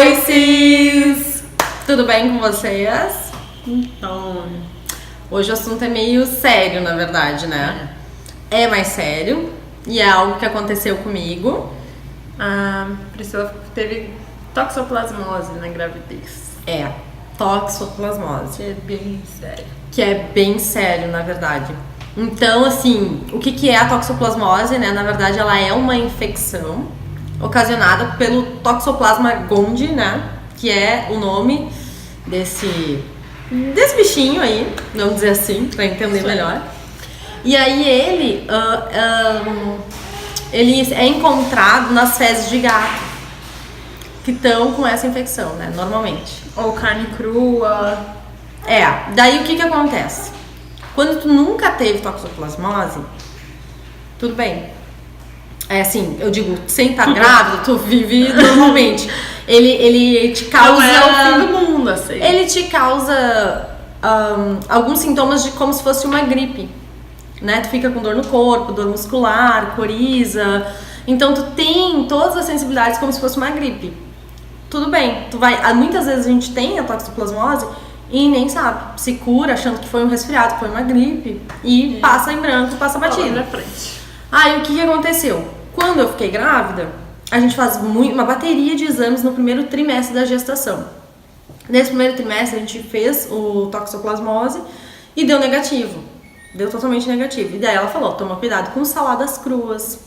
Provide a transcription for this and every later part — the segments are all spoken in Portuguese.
Oi, cis! Tudo bem com vocês? Então, hoje o assunto é meio sério, na verdade, né? É mais sério e é algo que aconteceu comigo. a Priscila teve toxoplasmose na gravidez. É, toxoplasmose. Que é bem sério. Que é bem sério, na verdade. Então, assim, o que é a toxoplasmose, né? Na verdade, ela é uma infecção ocasionada pelo Toxoplasma gondii, né? Que é o nome desse bichinho aí, vamos dizer assim, pra entender melhor. E aí ele é encontrado nas fezes de gato que estão com essa infecção, né? Normalmente. Ou carne crua. Daí o que acontece? Quando tu nunca teve toxoplasmose, tudo bem. É assim, eu digo, sem estar grávida, tu vive normalmente. Ele te causa... Não é o fim do mundo, assim. Ele te causa alguns sintomas de como se fosse uma gripe, né? Tu fica com dor no corpo, dor muscular, coriza. Então tu tem todas as sensibilidades como se fosse uma gripe. Tudo bem, muitas vezes a gente tem a toxoplasmose e nem sabe. Se cura achando que foi um resfriado, que foi uma gripe e passa em branco, passa batido. Na frente. Aí o que aconteceu? Quando eu fiquei grávida, a gente faz uma bateria de exames no primeiro trimestre da gestação. Nesse primeiro trimestre a gente fez o toxoplasmose e deu negativo. Deu totalmente negativo. E daí ela falou, toma cuidado com saladas cruas,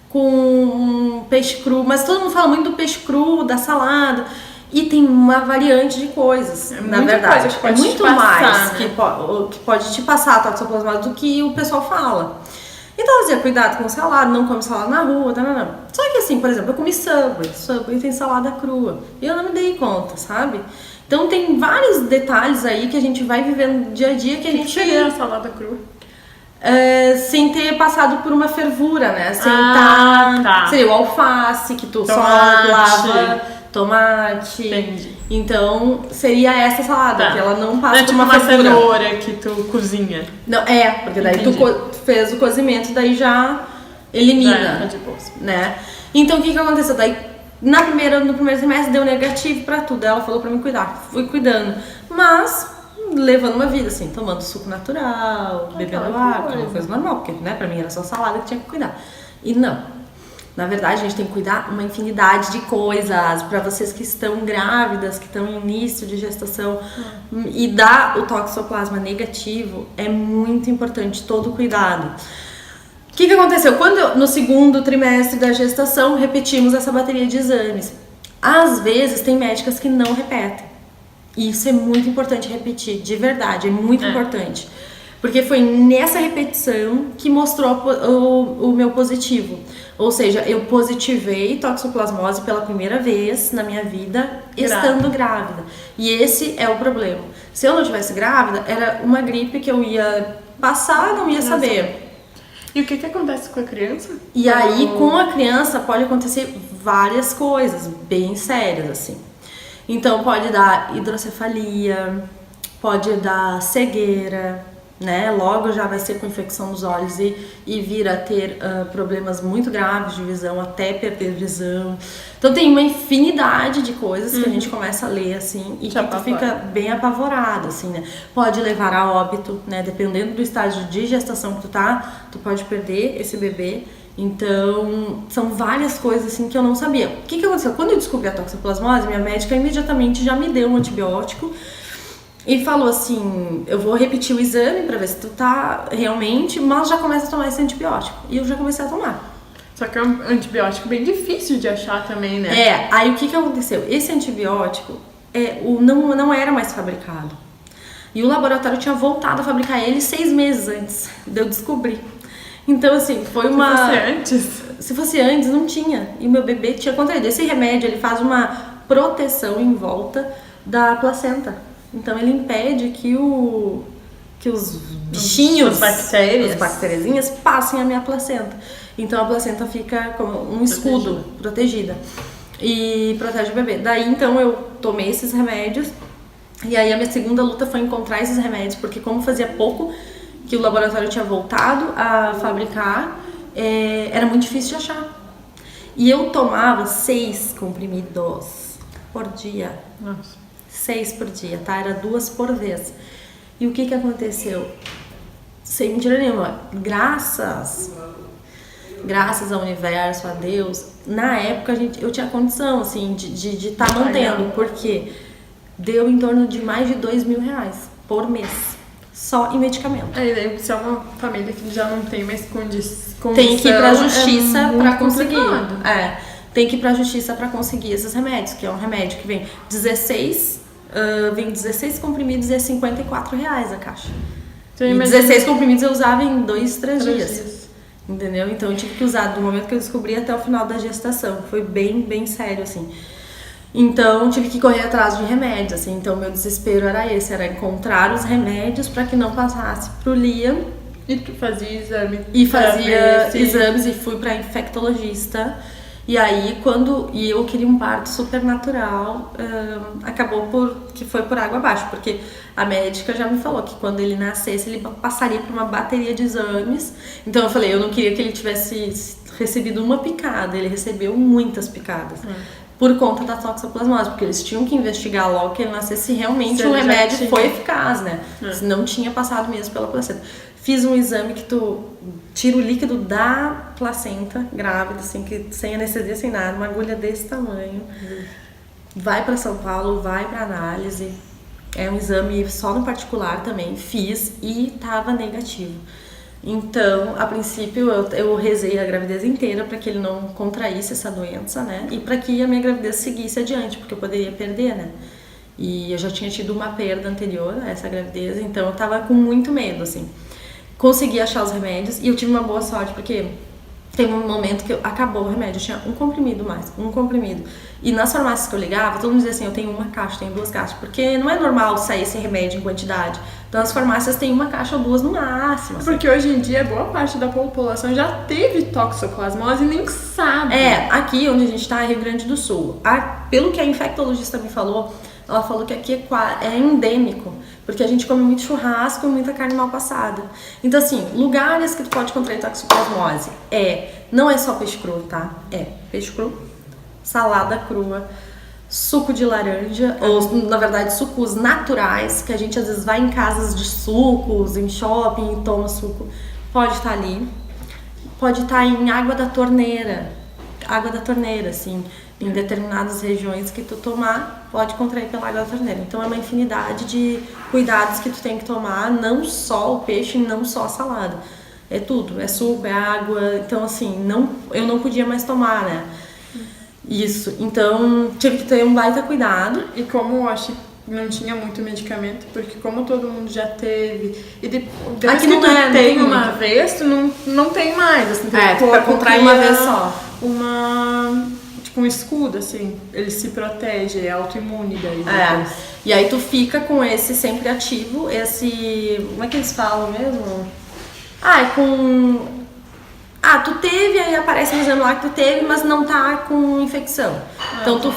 com peixe cru. Mas todo mundo fala muito do peixe cru, da salada. E tem uma variante de coisas, na verdade. Coisa que pode é muito te passar, mais né? que pode te passar a toxoplasmose do que o pessoal fala. Então ela dizia, cuidado com salada, não come salada na rua, não. Só que assim, por exemplo, eu comi Subway tem salada crua. E eu não me dei conta, sabe? Então tem vários detalhes aí que a gente vai vivendo no dia a dia que a gente... seria a salada crua? Sem ter passado por uma fervura, né? Sem tá. Seria o alface, que tu só Tomate. lava, tomate. Entendi. Então seria essa salada, que ela não passa Não é por tipo uma uma fervura. cenoura que tu cozinha. Não, porque daí Entendi. tu fez o cozimento, daí já elimina, Já, de boa. né? Então o que aconteceu? Daí no primeiro semestre deu negativo pra tudo. Ela falou pra mim cuidar, fui cuidando, mas levando uma vida assim, tomando suco natural, bebendo água, uma coisa normal, porque né, pra mim era só salada que tinha que cuidar. E não. Na verdade, a gente tem que cuidar uma infinidade de coisas para vocês que estão grávidas, que estão em início de gestação. E dar o toxoplasma negativo é muito importante, todo cuidado. O que aconteceu? Quando no segundo trimestre da gestação, repetimos essa bateria de exames. Às vezes, tem médicas que não repetem. E isso é muito importante repetir, de verdade, é muito importante. Porque foi nessa repetição que mostrou o meu positivo. Ou seja, eu positivei toxoplasmose pela primeira vez na minha vida, estando grávida. E esse é o problema. Se eu não tivesse grávida, era uma gripe que eu ia passar, não ia saber. E o que acontece com a criança? E aí, com a criança, pode acontecer várias coisas bem sérias, assim. Então, pode dar hidrocefalia, pode dar cegueira, né? Logo já vai ser com infecção nos olhos e vir a ter problemas muito graves de visão, até perder visão. Então tem uma infinidade de coisas que a gente começa a ler assim e que tu fica bem apavorado, assim, né? Pode levar a óbito, né? Dependendo do estágio de gestação que tu tá, tu pode perder esse bebê. Então, são várias coisas assim que eu não sabia. O que aconteceu? Quando eu descobri a toxoplasmose, minha médica imediatamente já me deu um antibiótico e falou assim, eu vou repetir o exame pra ver se tu tá realmente, mas já começa a tomar esse antibiótico. E eu já comecei a tomar. Só que é um antibiótico bem difícil de achar também, né? Aí o que aconteceu? Esse antibiótico não era mais fabricado. E o laboratório tinha voltado a fabricar ele 6 meses antes de eu descobrir. Então, assim, foi uma... Se fosse antes? Se fosse antes, não tinha. E o meu bebê tinha contraído. Esse remédio, ele faz uma proteção em volta da placenta. Então, ele impede que os bichinhos, as bactériazinhas, passem a minha placenta. Então, a placenta fica como um escudo, protegida. E protege o bebê. Daí, então, eu tomei esses remédios. E aí, a minha segunda luta foi encontrar esses remédios. Porque como fazia pouco que o laboratório tinha voltado a fabricar, era muito difícil de achar. E eu tomava 6 comprimidos por dia. Nossa. 6 por dia, tá? Era 2 por vez. E o que aconteceu? Sem mentira nenhuma, graças ao universo, a Deus, na época eu tinha condição, assim, de estar mantendo, porque deu em torno de mais de R$2.000 por mês, só em medicamento. Aí, se é uma família que já não tem mais condição, tem que ir pra justiça pra conseguir. complicado. Tem que ir pra justiça pra conseguir esses remédios, que é um remédio que vem 16 comprimidos e é R$54 a caixa. Então, E 16 comprimidos eu usava em 2-3 dias. Entendeu? Então eu tive que usar do momento que eu descobri até o final da gestação. Foi bem, bem sério, assim. Então tive que correr atrás de remédios, assim. Então meu desespero era esse, era encontrar os remédios para que não passasse pro Liam. E tu fazia exame? E fazia exames e fui pra infectologista. E aí, e eu queria um parto super natural, acabou que foi por água abaixo, porque a médica já me falou que quando ele nascesse, ele passaria por uma bateria de exames. Então eu falei, eu não queria que ele tivesse recebido uma picada, ele recebeu muitas picadas. Por conta da toxoplasmose, porque eles tinham que investigar logo que ele nascesse se realmente o remédio foi eficaz, né? Se não tinha passado mesmo pela placenta. Fiz um exame que tu tira o líquido da placenta grávida, assim, que sem anestesia, sem nada, uma agulha desse tamanho. Vai para São Paulo, vai para análise. É um exame só no particular também, fiz e tava negativo. Então, a princípio, eu rezei a gravidez inteira para que ele não contraísse essa doença, né? E para que a minha gravidez seguisse adiante, porque eu poderia perder, né? E eu já tinha tido uma perda anterior a essa gravidez, então eu tava com muito medo, assim. Consegui achar os remédios e eu tive uma boa sorte, porque teve um momento que acabou o remédio, eu tinha um comprimido. E nas farmácias que eu ligava, todo mundo dizia assim, eu tenho uma caixa, tenho 2 caixas, porque não é normal sair esse remédio em quantidade. Então as farmácias têm uma caixa ou 2 no máximo. Assim. Porque hoje em dia boa parte da população já teve toxoplasmose e nem sabe. Aqui onde a gente tá é Rio Grande do Sul. Pelo que a infectologista me falou, ela falou que aqui é endêmico, porque a gente come muito churrasco e muita carne mal passada. Então, assim, lugares que tu pode contrair toxoplasmose não é só peixe cru, tá? É peixe cru, salada crua, suco de laranja, ou, na verdade, sucos naturais, que a gente às vezes vai em casas de sucos, em shopping e toma suco. Pode estar ali. Pode estar em água da torneira, assim. Em determinadas regiões que tu tomar, pode contrair pela água da torneira. Então é uma infinidade de cuidados que tu tem que tomar, não só o peixe, não só a salada. É tudo, é suco, é água. Então assim, eu não podia mais tomar, né? Isso, então tive que ter um baita cuidado. E como eu acho que não tinha muito medicamento, porque como todo mundo já teve, e depois aqui que não tu tem uma muito. Vez, tu não tem mais, assim, tu contrai uma vez só. Um escudo, assim, ele se protege, é autoimune daí. E aí tu fica com esse sempre ativo, como é que eles falam mesmo? Tu teve, aí aparece no exame lá que tu teve, mas não tá com infecção. Então tu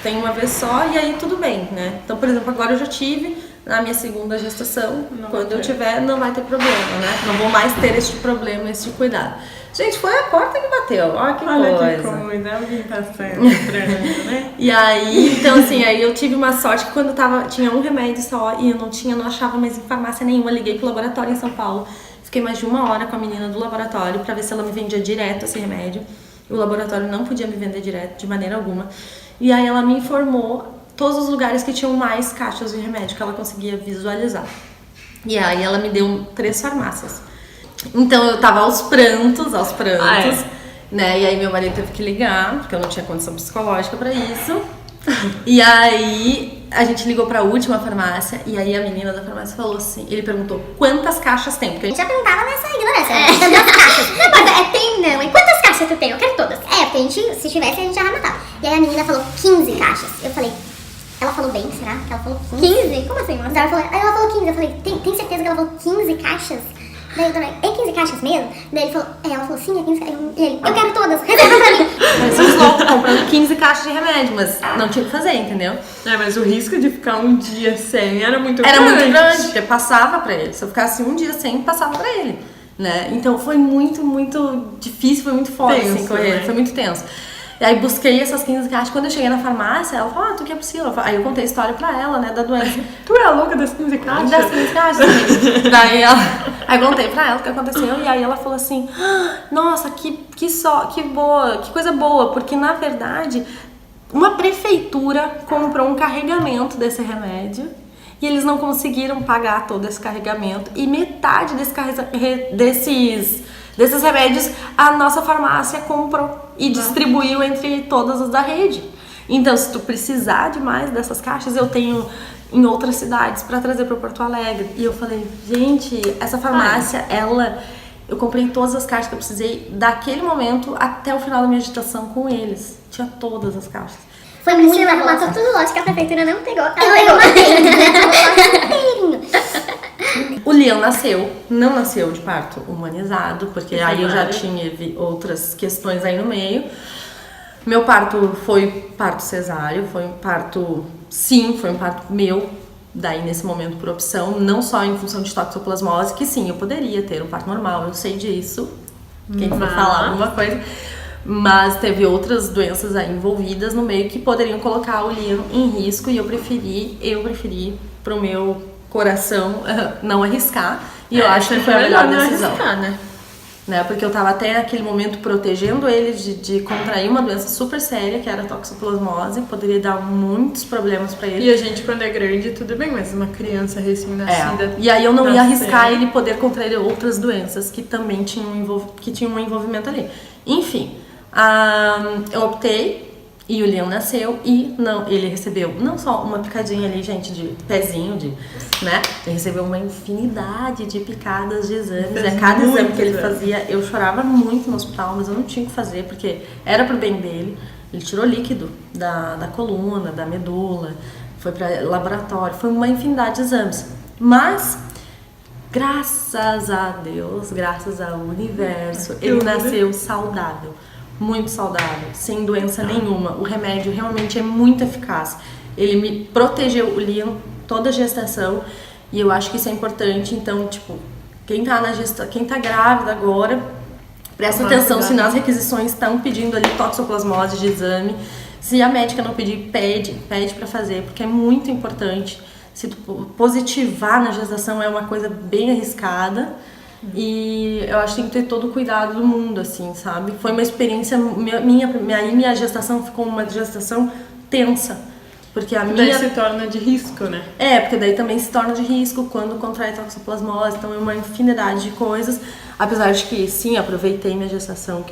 tem uma vez só e aí tudo bem, né? Então, por exemplo, agora eu já tive na minha segunda gestação, quando eu tiver não vai ter problema, né? Não vou mais ter este problema, este cuidado. Gente, foi a porta que bateu, olha que coisa. Alguém passando, entrando, né? E aí, então assim, aí eu tive uma sorte que quando tinha um remédio só e eu não achava mais em farmácia nenhuma, liguei pro laboratório em São Paulo, fiquei mais de 1 hora com a menina do laboratório pra ver se ela me vendia direto esse remédio. O laboratório não podia me vender direto, de maneira alguma. E aí ela me informou todos os lugares que tinham mais caixas de remédio que ela conseguia visualizar. E aí ela me deu 3 farmácias. Então eu tava aos prantos, né? E aí meu marido teve que ligar, porque eu não tinha condição psicológica pra isso. E aí a gente ligou pra última farmácia, e aí a menina da farmácia falou assim, ele perguntou quantas caixas tem, porque a gente já perguntava nessa ignorância, né? 2 caixas. Não importa, tem não. E quantas caixas tu tem? Eu quero todas. Porque a gente, se tivesse, a gente já arrematava. E aí a menina falou 15 caixas. Eu falei, ela falou bem, será? Que ela falou 15? Como assim, mano? Ela falou 15, eu falei, tem certeza que ela falou 15 caixas? Daí eu também, é 15 caixas mesmo? Daí ele falou, ela falou, sim, é 15 caixas. Eu quero todas, reserva pra mim. Nós somos loucos comprando 15 caixas de remédio, mas não tinha o que fazer, entendeu? Mas o risco de ficar um dia sem era muito grande. Era muito grande, porque passava pra ele. Se eu ficasse um dia sem, passava pra ele, né? Então foi muito, muito difícil, foi muito foda, assim, correr, né? Foi muito tenso. E aí busquei essas 15 caixas. Quando eu cheguei na farmácia, ela falou, tu que é Priscila? Aí eu contei a história pra ela, né, da doença. Tu é a louca das 15 caixas? Das 15 caixas. Daí aí contei pra ela o que aconteceu. E aí ela falou assim, nossa, que coisa boa. Porque na verdade, uma prefeitura comprou um carregamento desse remédio. E eles não conseguiram pagar todo esse carregamento. E metade desses remédios a nossa farmácia comprou e distribuiu entre todas as da rede. Então, se tu precisar de mais dessas caixas, eu tenho em outras cidades para trazer para Porto Alegre. E eu falei, gente, essa farmácia, eu comprei todas as caixas que eu precisei daquele momento até o final da minha agitação com eles. Tinha todas as caixas. Foi muito matou tudo, lógico que a prefeitura não pegou. Ela pegou. O Liam não nasceu de parto humanizado, porque aí eu já tinha outras questões aí no meio. Meu parto foi parto cesáreo, foi um parto meu, daí nesse momento por opção, não só em função de toxoplasmose, que sim, eu poderia ter um parto normal, eu sei disso, quem for falar alguma coisa. Mas teve outras doenças aí envolvidas no meio que poderiam colocar o Liam em risco e eu preferi pro meu coração não arriscar. E eu acho que foi a melhor decisão. Arriscar, né? Porque eu tava até naquele momento protegendo ele de contrair uma doença super séria, que era a toxoplasmose, poderia dar muitos problemas pra ele. E a gente, quando é grande, tudo bem, mas uma criança recém-nascida... E aí eu não ia arriscar ele poder contrair outras doenças que também tinham um envolvimento ali. Enfim... eu optei e o Liam nasceu e ele recebeu não só uma picadinha ali, gente, de pezinho, né? Ele recebeu uma infinidade de picadas de exames. A cada exame que ele fazia, eu chorava muito no hospital, mas eu não tinha o que fazer porque era pro bem dele. Ele tirou líquido da coluna, da medula, foi para laboratório, foi uma infinidade de exames. Mas graças a Deus, graças ao universo, ele nasceu saudável. Muito saudável, sem doença nenhuma. O remédio realmente é muito eficaz. Ele me protegeu, o Liam, toda a gestação, e eu acho que isso é importante. Então, tipo, quem tá grávida agora, presta atenção se nas requisições estão pedindo ali toxoplasmose de exame. Se a médica não pedir, pede pra fazer, porque é muito importante. Se tu positivar na gestação é uma coisa bem arriscada. E eu acho que tem que ter todo o cuidado do mundo, assim, sabe? Foi uma experiência minha gestação ficou uma gestação tensa. Porque daí se torna de risco, né? Porque daí também se torna de risco quando contrai toxoplasmose. Então é uma infinidade de coisas. Apesar de que, sim, aproveitei minha gestação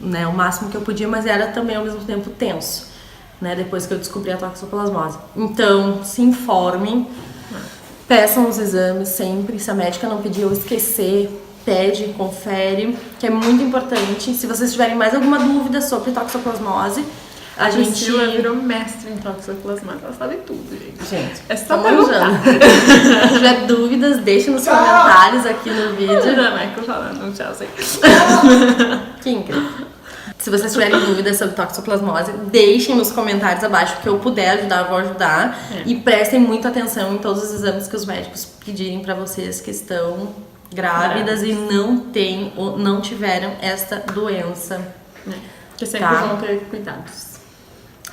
o máximo que eu podia, mas era também ao mesmo tempo tenso, né? Depois que eu descobri a toxoplasmose. Então, se informem. Peçam os exames sempre, se a médica não pedir ou esquecer, pede, confere, que é muito importante. Se vocês tiverem mais alguma dúvida sobre toxoplasmose, a gente... Priscila virou mestre em toxoplasmose, ela sabe tudo, gente. É só perguntar. Se tiver dúvidas, deixe nos comentários aqui no vídeo. Não, Michael falando, tchau, sei. Que incrível. Se vocês tiverem dúvidas sobre toxoplasmose, deixem nos comentários abaixo, que eu puder ajudar, eu vou ajudar. E prestem muita atenção em todos os exames que os médicos pedirem pra vocês que estão grávidas e não tiveram esta doença. Que sempre vão ter cuidados.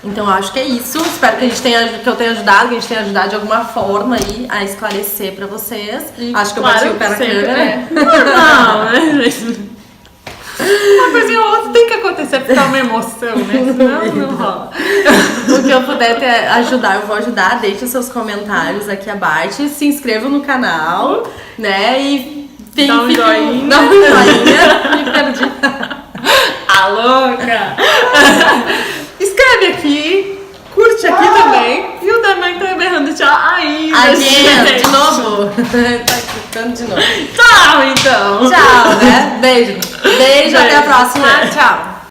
Então acho que é isso. Espero que eu tenha ajudado, que a gente tenha ajudado de alguma forma aí a esclarecer pra vocês. E acho que eu bati o pé na câmera. Normal, né, gente? Uma coisinha ou outra tem que acontecer porque é uma emoção, né? Senão não rola. O que eu puder ajudar, eu vou ajudar. Deixe os seus comentários aqui abaixo. Se inscreva no canal, né? E dá um joinha. Dá um joinha. Me perdi. A louca! Escreve aqui, curte aqui também. E o Danai tá berrando tchau ainda. De novo. Tá gritando de novo. Tchau, então. Tchau, né? Beijo. Beijo, até a próxima. Tchau.